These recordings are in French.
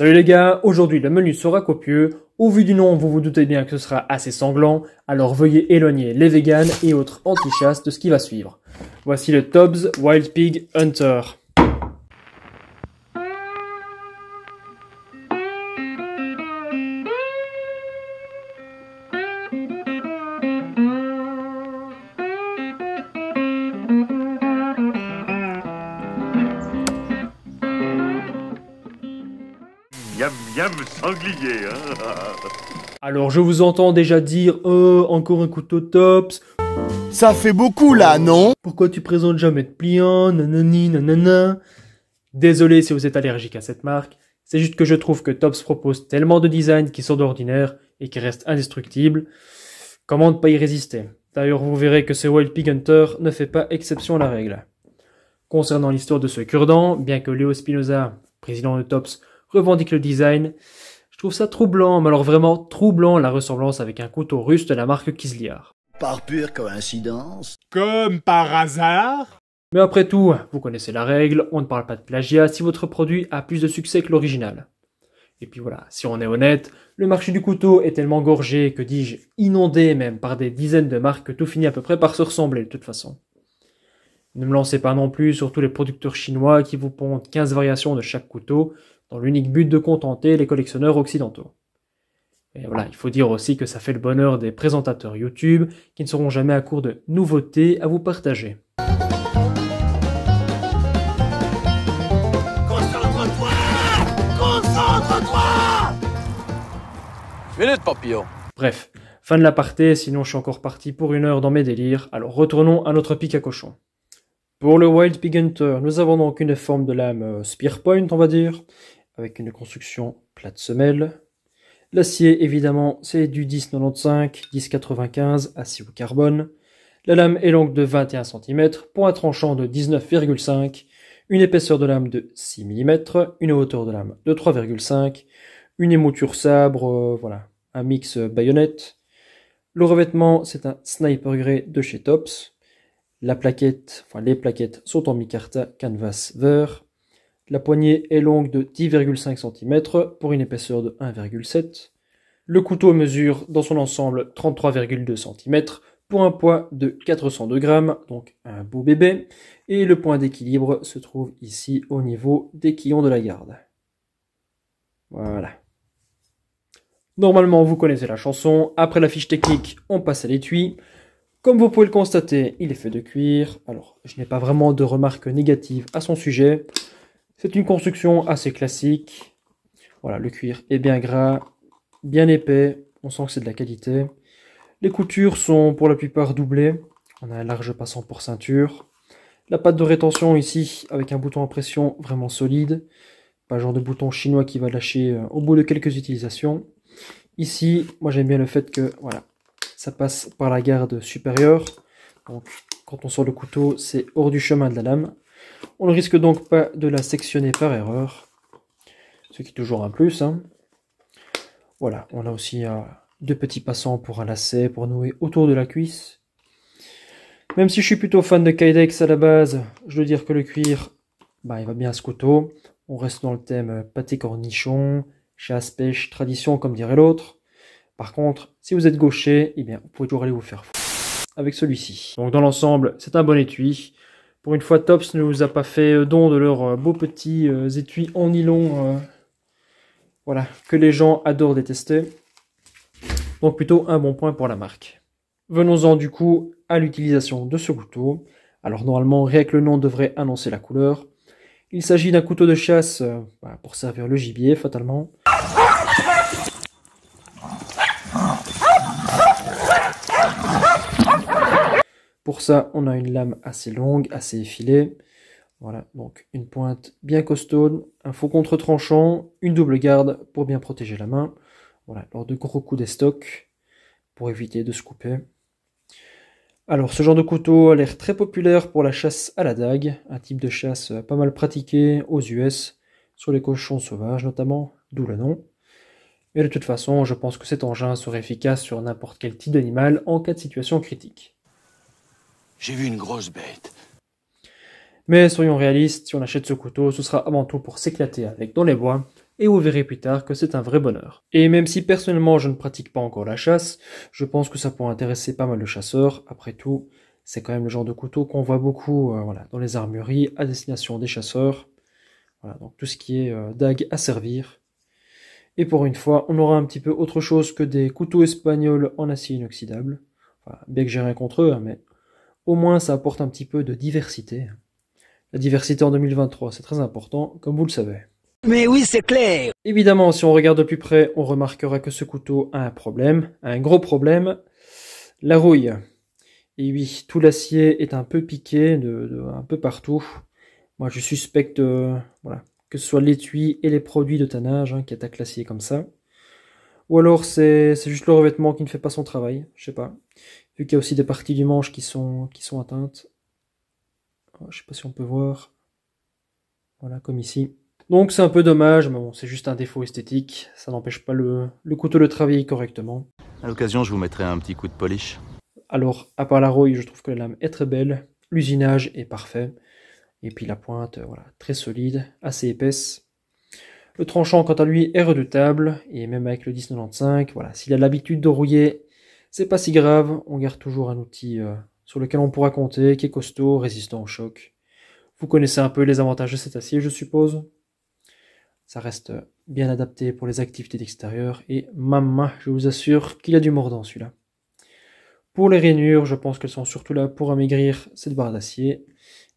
Salut les gars, aujourd'hui le menu sera copieux. Au vu du nom, vous vous doutez bien que ce sera assez sanglant, alors veuillez éloigner les vegans et autres anti-chasses de ce qui va suivre. Voici le Tobbs Wild Pig Hunter. Miam miam sanglier, hein. Alors je vous entends déjà dire « Oh, encore un couteau Tobbs. Ça fait beaucoup là, non? Pourquoi tu présentes jamais de pliant, nanani, nanana ?» Désolé si vous êtes allergique à cette marque, c'est juste que je trouve que Tobbs propose tellement de designs qui sont d'ordinaire et qui restent indestructibles. Comment ne pas y résister? D'ailleurs, vous verrez que ce Wild Pig Hunter ne fait pas exception à la règle. Concernant l'histoire de ce cure-dent, bien que Léo Spinoza, président de Tobbs, revendique le design, je trouve ça troublant, mais alors vraiment troublant la ressemblance avec un couteau russe de la marque Kislyak. Par pure coïncidence. Comme par hasard? Mais après tout, vous connaissez la règle, on ne parle pas de plagiat si votre produit a plus de succès que l'original. Et puis voilà, si on est honnête, le marché du couteau est tellement gorgé, que dis-je, inondé même par des dizaines de marques que tout finit à peu près par se ressembler de toute façon. Ne me lancez pas non plus sur tous les producteurs chinois qui vous pondent 15 variations de chaque couteau, dans l'unique but de contenter les collectionneurs occidentaux. Et voilà, il faut dire aussi que ça fait le bonheur des présentateurs YouTube qui ne seront jamais à court de nouveautés à vous partager. Concentre-toi! Concentre-toi! Minute, papillon. Bref, fin de l'aparté, sinon je suis encore parti pour une heure dans mes délires, alors retournons à notre pic à cochon. Pour le Wild Pig Hunter, nous avons donc une forme de lame spear point, on va dire, avec une construction plate semelle. L'acier, évidemment, c'est du 1095, 1095, acier au carbone. La lame est longue de 21 cm, point tranchant de 19,5, une épaisseur de lame de 6 mm, une hauteur de lame de 3,5, une émouture sabre, voilà, un mix baïonnette. Le revêtement, c'est un sniper grey de chez Tobbs. La plaquette, enfin les plaquettes sont en micarta canvas vert. La poignée est longue de 10,5 cm pour une épaisseur de 1,7. Le couteau mesure dans son ensemble 33,2 cm pour un poids de 402 grammes, donc un beau bébé. Et le point d'équilibre se trouve ici au niveau des quillons de la garde. Voilà. Normalement, vous connaissez la chanson. Après la fiche technique, on passe à l'étui. Comme vous pouvez le constater, il est fait de cuir. Alors, je n'ai pas vraiment de remarques négatives à son sujet. C'est une construction assez classique. Voilà, le cuir est bien gras, bien épais. On sent que c'est de la qualité. Les coutures sont pour la plupart doublées. On a un large passant pour ceinture. La patte de rétention ici, avec un bouton à pression vraiment solide. Pas le genre de bouton chinois qui va lâcher au bout de quelques utilisations. Ici, moi j'aime bien le fait que, voilà, ça passe par la garde supérieure. Donc, quand on sort le couteau, c'est hors du chemin de la lame. On ne risque donc pas de la sectionner par erreur. Ce qui est toujours un plus, hein. Voilà, on a aussi deux petits passants pour un lacet, pour nouer autour de la cuisse. Même si je suis plutôt fan de Kydex à la base, je dois dire que le cuir, il va bien à ce couteau. On reste dans le thème pâté cornichon, chasse, pêche, tradition, comme dirait l'autre. Par contre, si vous êtes gaucher, eh bien, vous pouvez toujours aller vous faire foutre avec celui-ci. Donc dans l'ensemble, c'est un bon étui. Pour une fois, Tobbs ne nous a pas fait don de leurs beaux petits étuis en nylon, voilà, que les gens adorent détester. Donc plutôt un bon point pour la marque. Venons-en du coup à l'utilisation de ce couteau. Alors normalement, rien que le nom devrait annoncer la couleur. Il s'agit d'un couteau de chasse pour servir le gibier, fatalement. Pour ça, on a une lame assez longue, assez effilée. Voilà, donc une pointe bien costaud, un faux contre-tranchant, une double garde pour bien protéger la main. Voilà, lors de gros coups d'estoc, pour éviter de se couper. Alors, ce genre de couteau a l'air très populaire pour la chasse à la dague, un type de chasse pas mal pratiqué aux US, sur les cochons sauvages notamment, d'où le nom. Mais de toute façon, je pense que cet engin serait efficace sur n'importe quel type d'animal en cas de situation critique. J'ai vu une grosse bête. Mais soyons réalistes, si on achète ce couteau, ce sera avant tout pour s'éclater avec dans les bois et vous verrez plus tard que c'est un vrai bonheur. Et même si personnellement je ne pratique pas encore la chasse, je pense que ça pourrait intéresser pas mal de chasseurs. Après tout, c'est quand même le genre de couteau qu'on voit beaucoup voilà, dans les armureries à destination des chasseurs. Voilà, donc tout ce qui est dague à servir. Et pour une fois, on aura un petit peu autre chose que des couteaux espagnols en acier inoxydable. Enfin, bien que j'ai rien contre eux, hein, mais au moins ça apporte un petit peu de diversité. La diversité en 2023, c'est très important, comme vous le savez. Mais oui, c'est clair. Évidemment, si on regarde de plus près, on remarquera que ce couteau a un problème, un gros problème, la rouille. Et oui, tout l'acier est un peu piqué un peu partout. Moi, je suspecte voilà, que ce soit l'étui et les produits de tannage qui attaquent l'acier comme ça. Ou alors c'est juste le revêtement qui ne fait pas son travail, je sais pas. Vu qu'il y a aussi des parties du manche qui sont atteintes. Je sais pas si on peut voir. Voilà, comme ici. Donc c'est un peu dommage, mais bon, c'est juste un défaut esthétique. Ça n'empêche pas le couteau de travailler correctement. À l'occasion, je vous mettrai un petit coup de polish. Alors, à part la rouille, je trouve que la lame est très belle. L'usinage est parfait. Et puis la pointe, voilà, très solide, assez épaisse. Le tranchant, quant à lui, est redoutable. Et même avec le 1095, voilà, s'il a l'habitude de rouiller, c'est pas si grave. On garde toujours un outil sur lequel on pourra compter, qui est costaud, résistant au choc. Vous connaissez un peu les avantages de cet acier, je suppose. Ça reste bien adapté pour les activités d'extérieur. Et maman, je vous assure qu'il a du mordant celui-là. Pour les rainures, je pense qu'elles sont surtout là pour amaigrir cette barre d'acier.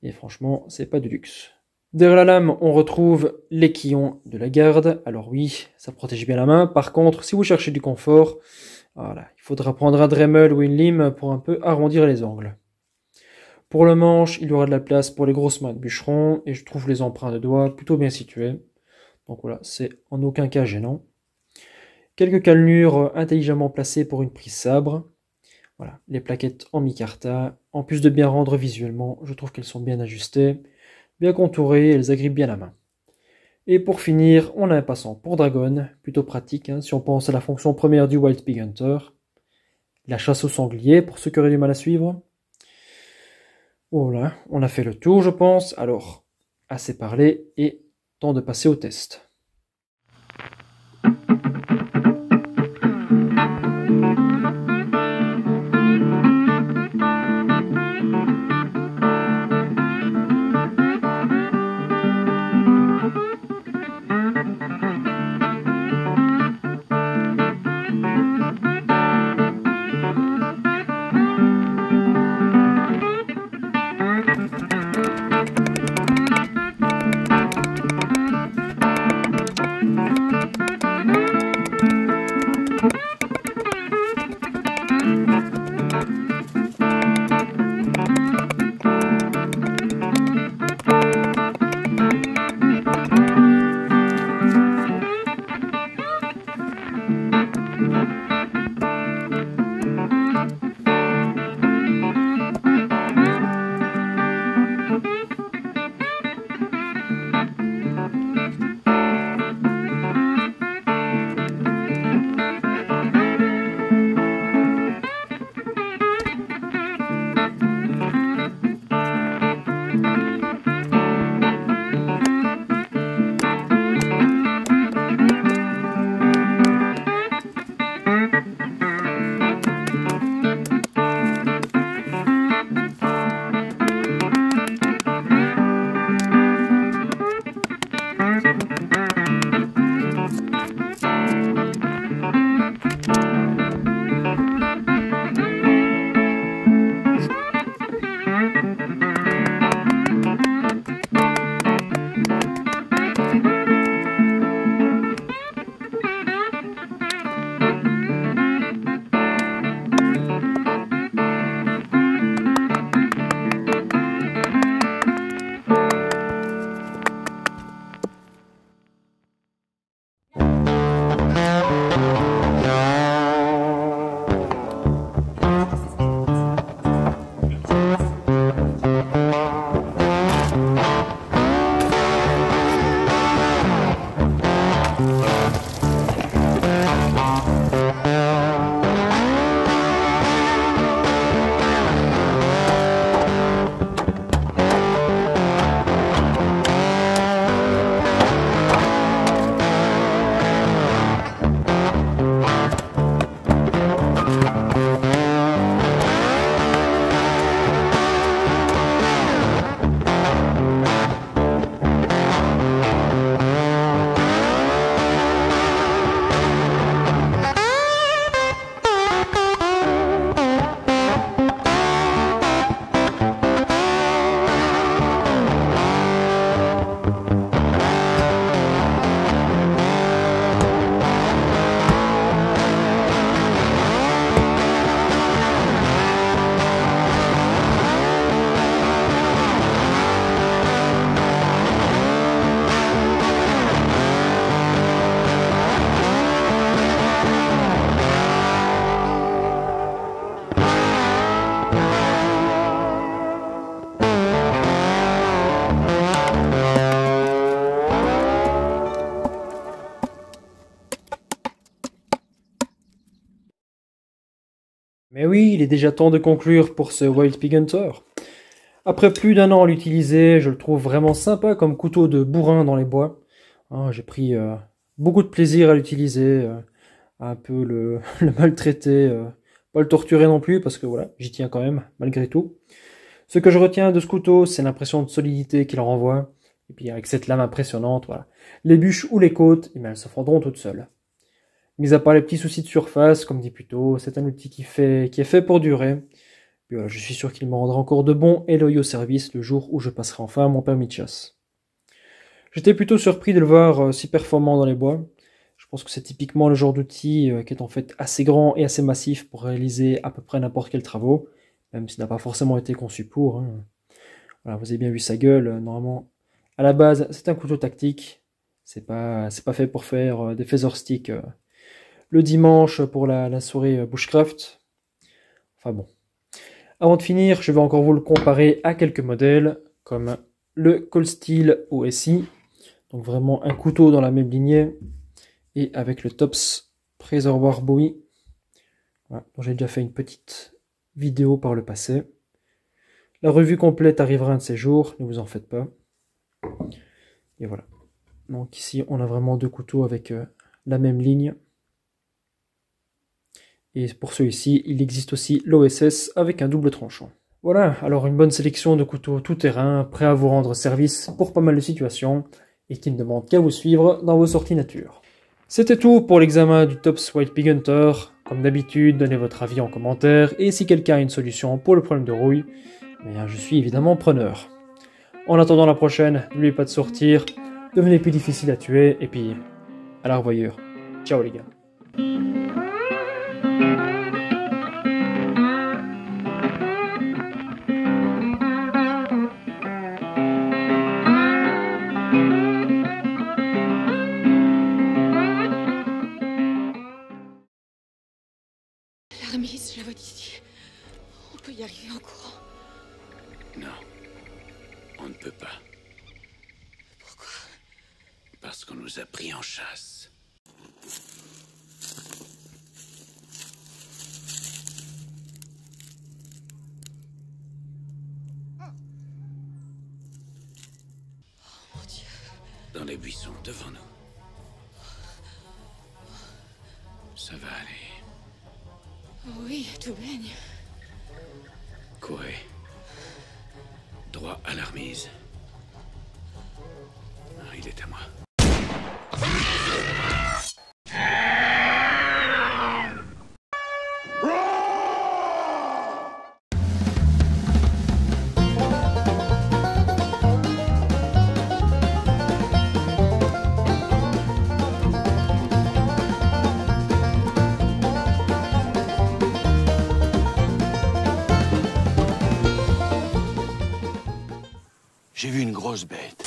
Et franchement, c'est pas du luxe. Derrière la lame, on retrouve l'équillon de la garde. Alors oui, ça protège bien la main. Par contre, si vous cherchez du confort, voilà, il faudra prendre un Dremel ou une lime pour un peu arrondir les angles. Pour le manche, il y aura de la place pour les grosses mains de bûcheron. Et je trouve les emprunts de doigts plutôt bien situés. Donc voilà, c'est en aucun cas gênant. Quelques cannelures intelligemment placées pour une prise sabre. Voilà, les plaquettes en micarta. En plus de bien rendre visuellement, je trouve qu'elles sont bien ajustées, bien contourées, elles agrippent bien la main. Et pour finir, on a un passant pour dragon, plutôt pratique si on pense à la fonction première du Wild Pig Hunter. La chasse au sanglier, pour ceux qui auraient du mal à suivre. Voilà, on a fait le tour je pense. Alors, assez parlé et temps de passer au test. Mais oui, il est déjà temps de conclure pour ce Wild Pig Hunter. Après plus d'1 an à l'utiliser, je le trouve vraiment sympa comme couteau de bourrin dans les bois. Hein, j'ai pris beaucoup de plaisir à l'utiliser, à un peu le maltraiter, pas le torturer non plus, parce que voilà, j'y tiens quand même, malgré tout. Ce que je retiens de ce couteau, c'est l'impression de solidité qu'il renvoie. Et puis avec cette lame impressionnante, voilà. Les bûches ou les côtes, eh bien, elles se fendront toutes seules. Mis à part les petits soucis de surface, comme dit plus tôt, c'est un outil qui est fait pour durer. Puis voilà, je suis sûr qu'il me rendra encore de bons et loyaux services le jour où je passerai enfin mon permis de chasse. J'étais plutôt surpris de le voir si performant dans les bois. Je pense que c'est typiquement le genre d'outil qui est en fait assez grand et assez massif pour réaliser à peu près n'importe quel travaux, même s'il n'a pas forcément été conçu pour. Hein. Voilà, vous avez bien vu sa gueule, normalement. À la base, c'est un couteau tactique. C'est pas fait pour faire des feather sticks le dimanche pour la soirée bushcraft. Enfin bon. Avant de finir, je vais encore vous le comparer à quelques modèles, comme le Cold Steel OSI. Donc vraiment un couteau dans la même lignée. Et avec le Tops Preservoir Bowie. Voilà, dont j'ai déjà fait une petite vidéo par le passé. La revue complète arrivera un de ces jours, ne vous en faites pas. Et voilà. Donc ici, on a vraiment deux couteaux avec la même ligne. Et pour celui-ci, il existe aussi l'OSS avec un double tranchant. Voilà, alors une bonne sélection de couteaux tout-terrain, prêts à vous rendre service pour pas mal de situations, et qui ne demandent qu'à vous suivre dans vos sorties nature. C'était tout pour l'examen du Tops Wild Pig Hunter. Comme d'habitude, donnez votre avis en commentaire, et si quelqu'un a une solution pour le problème de rouille, je suis évidemment preneur. En attendant la prochaine, n'oubliez pas de sortir, devenez plus difficile à tuer, et puis à la revoyure. Ciao les gars. L'armise, je la vois d'ici. On peut y arriver en courant. Non, on ne peut pas. Pourquoi? Parce qu'on nous a pris en chasse. Oh mon Dieu. Dans les buissons devant nous. Ça va aller. Oui, tout baigne. Courez. Droit à l'armise. Ah, il est à moi. J'ai vu une grosse bête.